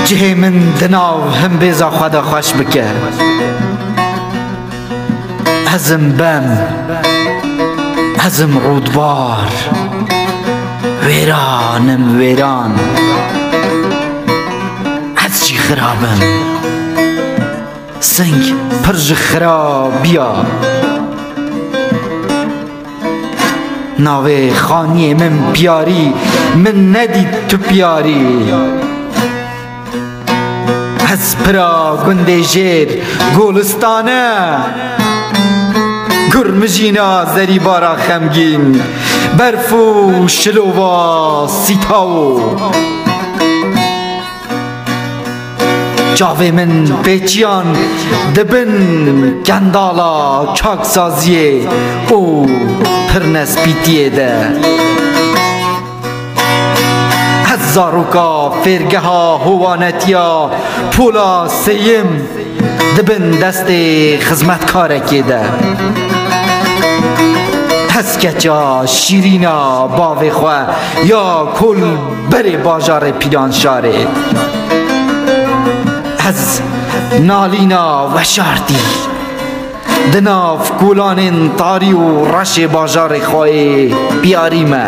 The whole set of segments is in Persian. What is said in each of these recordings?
جه من دناو هم بیزا خدا خوش بکه ازم بم ازم رودبار ویرانم ویران از چی خرابم سنگ پرج خرابیا ناوه خانی من بیاری من ندید تو بیاری از پرا گنده جیر گولستانه گرمجینا زری بارا خمگین برفو شلووا سیتاو جاوه من پیچیان دبن گندالا چاک سازیه او پرنس پیتیه ده از زاروکا فرگه ها هوانتیا پولا سیم دبن دست خزمتکارکی ده از کچا شیرینا باوی خواه یا کل بره باجار پیران شاره از نالینا و شارتی دناف کولان تاری و رش باجار خواه بیاریمه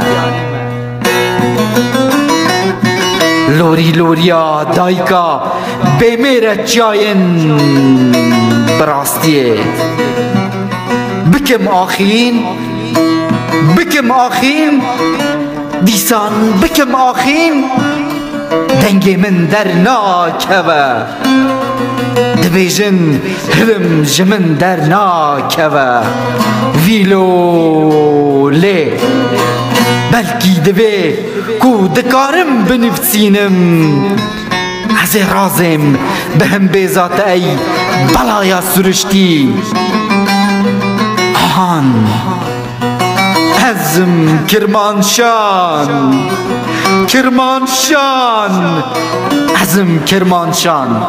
لوری لوریا دایکا بمیره چاین براستیه بکم آخین بکم آخین دیسان بکم آخین دنگ من در ناکوه دبیجن هلم جمن در ناکوه ویلو لی بلکی دوی کو دکارم بنفسینم از رازم به هم بیزات ای بلایا سرشتی آهان ازم کرمانشان کرمانشان ازم کرمانشان